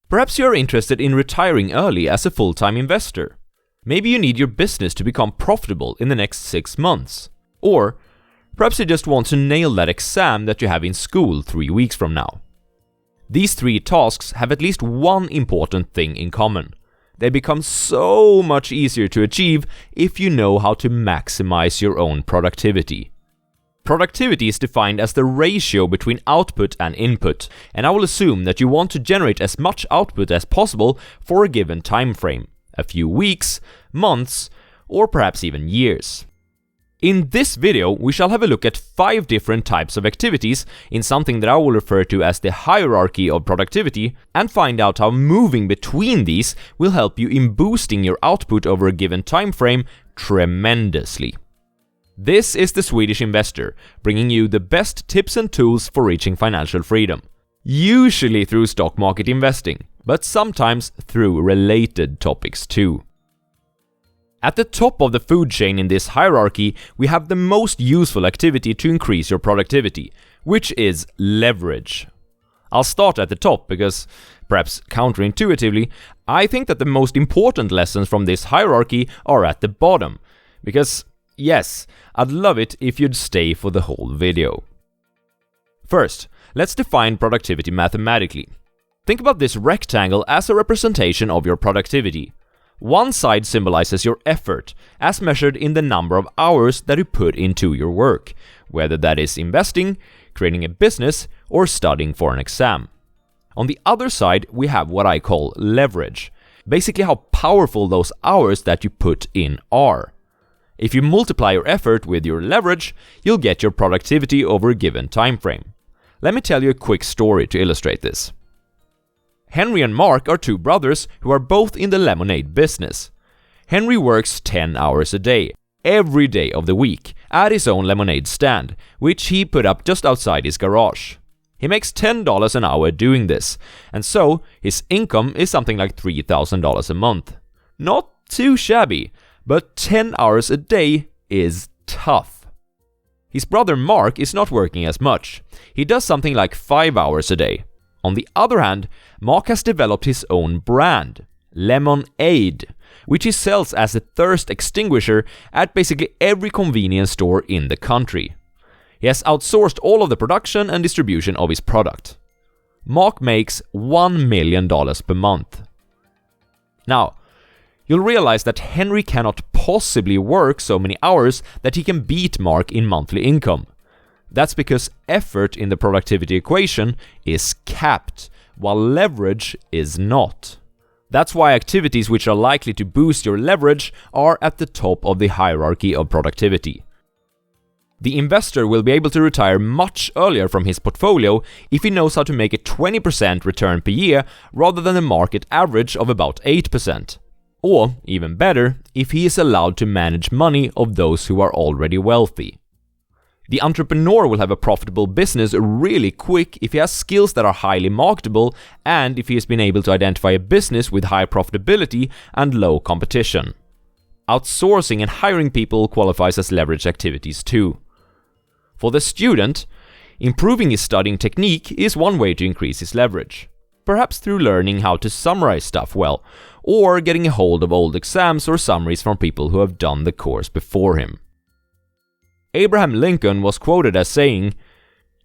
Perhaps you're interested in retiring early as a full-time investor. Maybe you need your business to become profitable in the next 6 months. Or perhaps you just want to nail that exam that you have in school 3 weeks from now. These 3 tasks have at least one important thing in common. They become so much easier to achieve if you know how to maximize your own productivity. Productivity is defined as the ratio between output and input, and I will assume that you want to generate as much output as possible for a given time frame, a few weeks, months, or perhaps even years. In this video, we shall have a look at 5 different types of activities in something that I will refer to as the hierarchy of productivity, and find out how moving between these will help you in boosting your output over a given time frame tremendously. This is the Swedish Investor, bringing you the best tips and tools for reaching financial freedom. Usually through stock market investing, but sometimes through related topics too. At the top of the food chain in this hierarchy, we have the most useful activity to increase your productivity, which is leverage. I'll start at the top because, perhaps counterintuitively, I think that the most important lessons from this hierarchy are at the bottom, because yes, I'd love it if you'd stay for the whole video. First, let's define productivity mathematically. Think about this rectangle as a representation of your productivity. One side symbolizes your effort, as measured in the number of hours that you put into your work, whether that is investing, creating a business, or studying for an exam. On the other side, we have what I call leverage, basically how powerful those hours that you put in are. If you multiply your effort with your leverage, you'll get your productivity over a given time frame. Let me tell you a quick story to illustrate this. Henry and Mark are 2 brothers who are both in the lemonade business. Henry works 10 hours a day, every day of the week, at his own lemonade stand, which he put up just outside his garage. He makes $10 an hour doing this, and so his income is something like $3,000 a month. Not too shabby, but 10 hours a day is tough. His brother Mark is not working as much. He does something like 5 hours a day. On the other hand, Mark has developed his own brand, Lemonade, which he sells as a thirst extinguisher at basically every convenience store in the country. He has outsourced all of the production and distribution of his product. Mark makes $1 million per month. Now, you'll realize that Henry cannot possibly work so many hours that he can beat Mark in monthly income. That's because effort in the productivity equation is capped, while leverage is not. That's why activities which are likely to boost your leverage are at the top of the hierarchy of productivity. The investor will be able to retire much earlier from his portfolio if he knows how to make a 20% return per year rather than the market average of about 8%. Or, even better, if he is allowed to manage money of those who are already wealthy. The entrepreneur will have a profitable business really quick if he has skills that are highly marketable and if he has been able to identify a business with high profitability and low competition. Outsourcing and hiring people qualifies as leverage activities too. For the student, improving his studying technique is one way to increase his leverage. Perhaps through learning how to summarize stuff well, or getting a hold of old exams or summaries from people who have done the course before him. Abraham Lincoln was quoted as saying,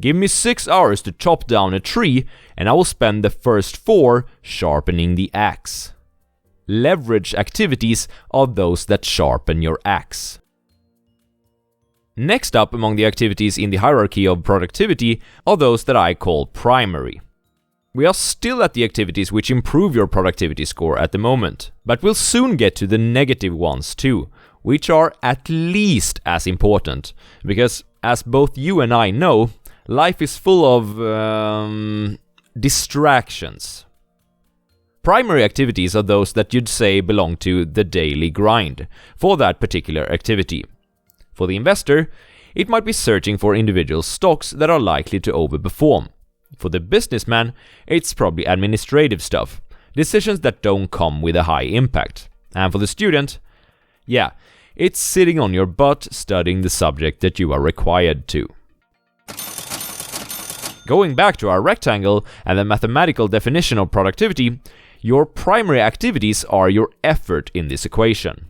"Give me 6 hours to chop down a tree, and I will spend the first 4 sharpening the axe." Leverage activities are those that sharpen your axe. Next up among the activities in the hierarchy of productivity are those that I call primary. We are still at the activities which improve your productivity score at the moment, but we'll soon get to the negative ones too, which are at least as important, because as both you and I know, life is full of distractions. Primary activities are those that you'd say belong to the daily grind for that particular activity. For the investor, it might be searching for individual stocks that are likely to overperform. For the businessman, it's probably administrative stuff, decisions that don't come with a high impact. And for the student, yeah, it's sitting on your butt studying the subject that you are required to. Going back to our rectangle and the mathematical definition of productivity, your primary activities are your effort in this equation.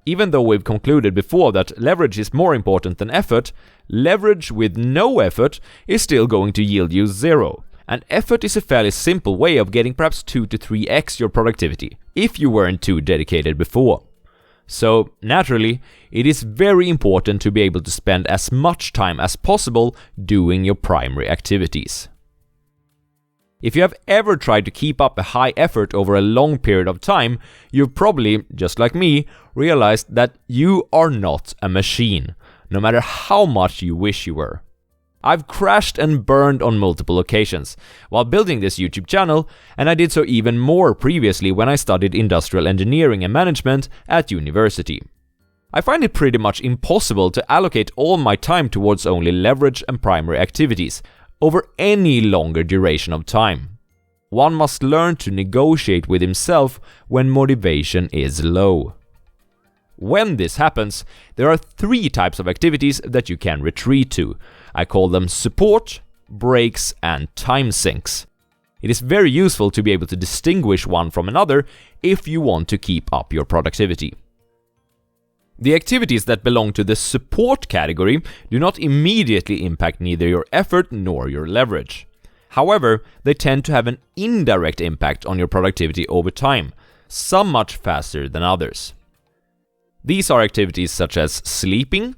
Even though we've concluded before that leverage is more important than effort, leverage with no effort is still going to yield you 0. And effort is a fairly simple way of getting perhaps 2 to 3x your productivity, if you weren't too dedicated before. So, naturally, it is very important to be able to spend as much time as possible doing your primary activities. If you have ever tried to keep up a high effort over a long period of time, you've probably, just like me, realized that you are not a machine, no matter how much you wish you were. I've crashed and burned on multiple occasions while building this YouTube channel, and I did so even more previously when I studied industrial engineering and management at university. I find it pretty much impossible to allocate all my time towards only leverage and primary activities over any longer duration of time. One must learn to negotiate with himself when motivation is low. When this happens, there are 3 types of activities that you can retreat to. I call them support, breaks, and timesinks. It is very useful to be able to distinguish one from another if you want to keep up your productivity. The activities that belong to the support category do not immediately impact neither your effort nor your leverage. However, they tend to have an indirect impact on your productivity over time, some much faster than others. These are activities such as sleeping,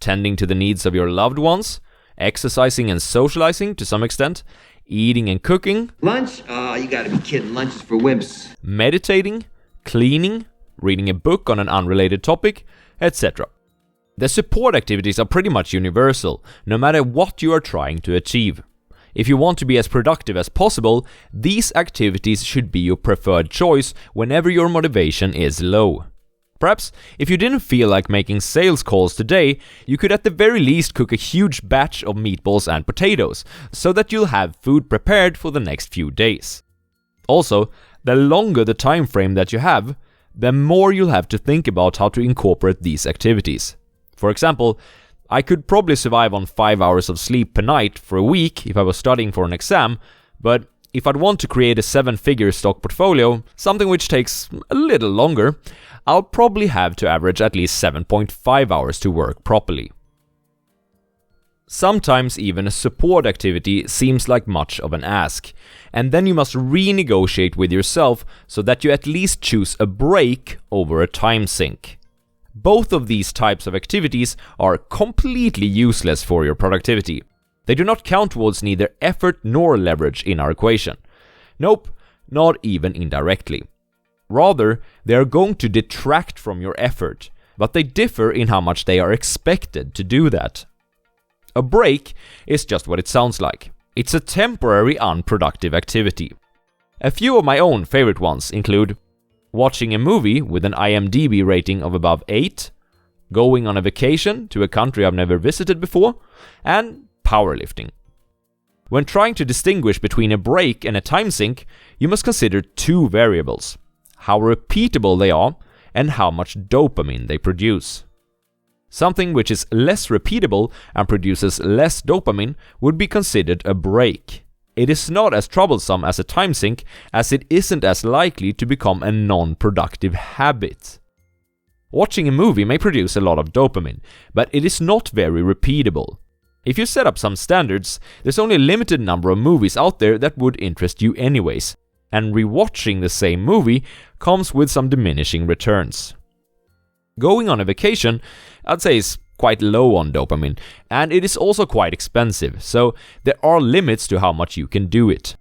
tending to the needs of your loved ones, exercising and socializing to some extent, eating and cooking, lunch? Oh, you gotta be kidding, lunch is for wimps. Meditating, cleaning, reading a book on an unrelated topic, etc. The support activities are pretty much universal, no matter what you are trying to achieve. If you want to be as productive as possible, these activities should be your preferred choice whenever your motivation is low. Perhaps, if you didn't feel like making sales calls today, you could at the very least cook a huge batch of meatballs and potatoes, so that you'll have food prepared for the next few days. Also, the longer the time frame that you have, the more you'll have to think about how to incorporate these activities. For example, I could probably survive on 5 hours of sleep per night for a week if I was studying for an exam, but if I'd want to create a 7-figure stock portfolio, something which takes a little longer, I'll probably have to average at least 7.5 hours to work properly. Sometimes even a support activity seems like much of an ask, and then you must renegotiate with yourself so that you at least choose a break over a time sink. Both of these types of activities are completely useless for your productivity. They do not count towards neither effort nor leverage in our equation. Nope, not even indirectly. Rather, they are going to detract from your effort, but they differ in how much they are expected to do that. A break is just what it sounds like. It's a temporary unproductive activity. A few of my own favorite ones include watching a movie with an IMDb rating of above 8, going on a vacation to a country I've never visited before, and powerlifting. When trying to distinguish between a break and a time sink, you must consider 2 variables: how repeatable they are and how much dopamine they produce. Something which is less repeatable and produces less dopamine would be considered a break. It is not as troublesome as a time sink, as it isn't as likely to become a non-productive habit. Watching a movie may produce a lot of dopamine, but it is not very repeatable. If you set up some standards, there's only a limited number of movies out there that would interest you anyways, and rewatching the same movie comes with some diminishing returns. Going on a vacation, I'd say, is quite low on dopamine, and it is also quite expensive, so there are limits to how much you can do it.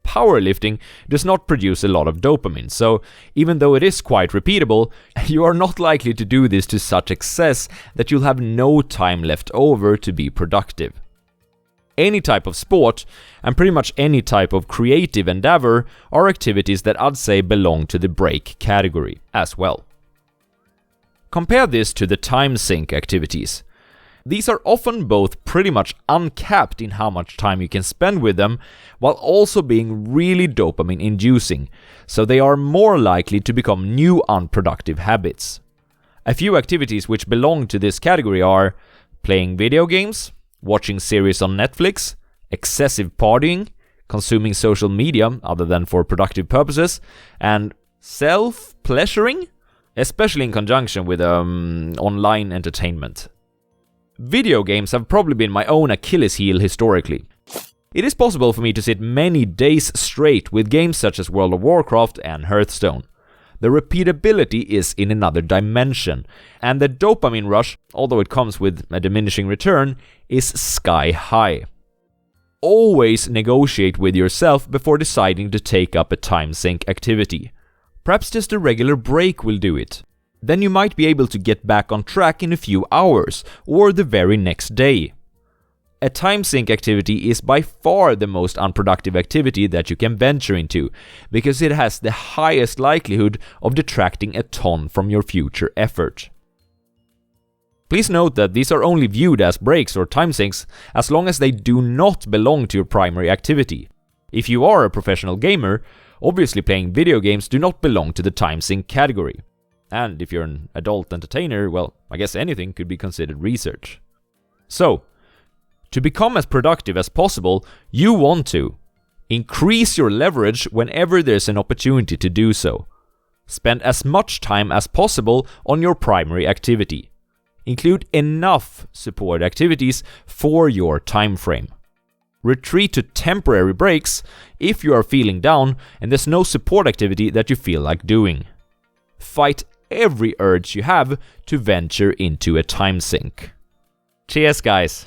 Powerlifting does not produce a lot of dopamine, so even though it is quite repeatable, you are not likely to do this to such excess that you'll have no time left over to be productive. Any type of sport, and pretty much any type of creative endeavor, are activities that I'd say belong to the break category as well. Compare this to the time sink activities. These are often both pretty much uncapped in how much time you can spend with them, while also being really dopamine inducing, so they are more likely to become new unproductive habits. A few activities which belong to this category are playing video games, watching series on Netflix, excessive partying, consuming social media other than for productive purposes, and self-pleasuring, especially in conjunction with online entertainment. Video games have probably been my own Achilles heel historically. It is possible for me to sit many days straight with games such as World of Warcraft and Hearthstone. The repeatability is in another dimension, and the dopamine rush, although it comes with a diminishing return, is sky high. Always negotiate with yourself before deciding to take up a Timesink activity. Perhaps just a regular break will do it. Then you might be able to get back on track in a few hours, or the very next day. A Timesink activity is by far the most unproductive activity that you can venture into, because it has the highest likelihood of detracting a ton from your future effort. Please note that these are only viewed as breaks or timesinks as long as they do not belong to your primary activity. If you are a professional gamer, obviously playing video games do not belong to the timesink category. And if you're an adult entertainer, well, I guess anything could be considered research. So, to become as productive as possible, you want to increase your leverage whenever there's an opportunity to do so. Spend as much time as possible on your primary activity. Include enough support activities for your time frame. Retreat to temporary breaks if you are feeling down and there's no support activity that you feel like doing. Fight every urge you have to venture into a timesink. Cheers, guys!